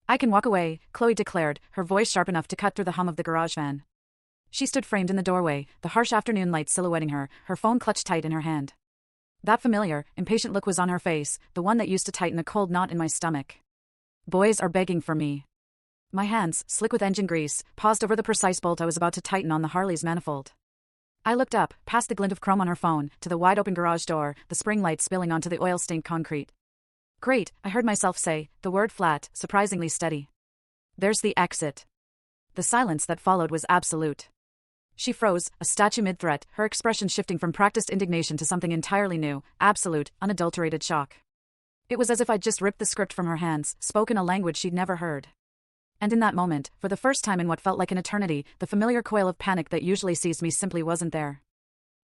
I can walk away, Chloe declared, her voice sharp enough to cut through the hum of the garage van. She stood framed in the doorway, the harsh afternoon light silhouetting her phone clutched tight in her hand. That familiar, impatient look was on her face, the one that used to tighten a cold knot in my stomach. Boys are begging for me. My hands, slick with engine grease, paused over the precise bolt I was about to tighten on the Harley's manifold. I looked up, past the glint of chrome on her phone, to the wide-open garage door, the spring light spilling onto the oil-stained concrete. Great, I heard myself say, the word flat, surprisingly steady. There's the exit. The silence that followed was absolute. She froze, a statue mid-threat, her expression shifting from practiced indignation to something entirely new, absolute, unadulterated shock. It was as if I'd just ripped the script from her hands, spoken a language she'd never heard. And in that moment, for the first time in what felt like an eternity, the familiar coil of panic that usually seized me simply wasn't there.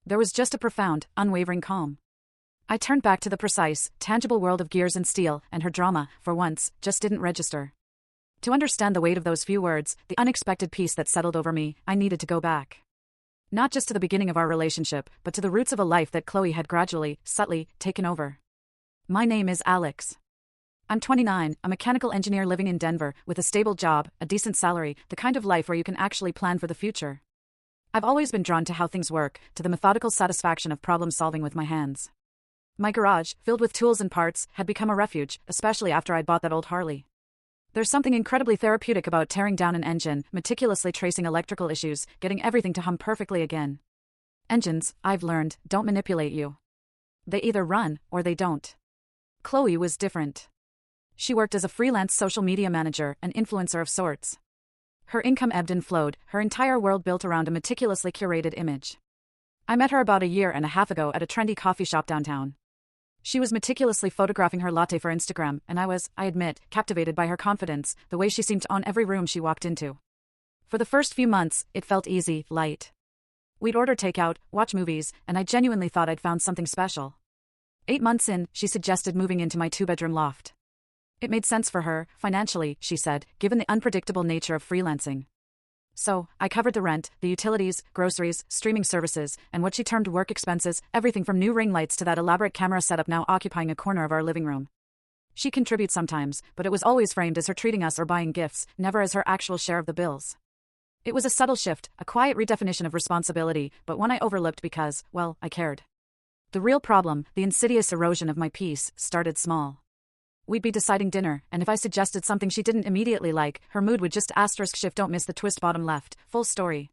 There was just a profound, unwavering calm. I turned back to the precise, tangible world of gears and steel, and her drama, for once, just didn't register. To understand the weight of those few words, the unexpected peace that settled over me, I needed to go back. Not just to the beginning of our relationship, but to the roots of a life that Chloe had gradually, subtly, taken over. My name is Alex. I'm 29, a mechanical engineer living in Denver, with a stable job, a decent salary, the kind of life where you can actually plan for the future. I've always been drawn to how things work, to the methodical satisfaction of problem-solving with my hands. My garage, filled with tools and parts, had become a refuge, especially after I'd bought that old Harley. There's something incredibly therapeutic about tearing down an engine, meticulously tracing electrical issues, getting everything to hum perfectly again. Engines, I've learned, don't manipulate you. They either run, or they don't. Chloe was different. She worked as a freelance social media manager, an influencer of sorts. Her income ebbed and flowed, her entire world built around a meticulously curated image. I met her about a year and a half ago at a trendy coffee shop downtown. She was meticulously photographing her latte for Instagram, and I was, I admit, captivated by her confidence, the way she seemed to own every room she walked into. For the first few months, it felt easy, light. We'd order takeout, watch movies, and I genuinely thought I'd found something special. 8 months in, she suggested moving into my 2-bedroom loft. It made sense for her, financially, she said, given the unpredictable nature of freelancing. So, I covered the rent, the utilities, groceries, streaming services, and what she termed work expenses, everything from new ring lights to that elaborate camera setup now occupying a corner of our living room. She contributes sometimes, but it was always framed as her treating us or buying gifts, never as her actual share of the bills. It was a subtle shift, a quiet redefinition of responsibility, but one I overlooked because, well, I cared. The real problem, the insidious erosion of my peace, started small. We'd be deciding dinner, and if I suggested something she didn't immediately like, her mood would just *shift, don't miss the twist bottom left, full story.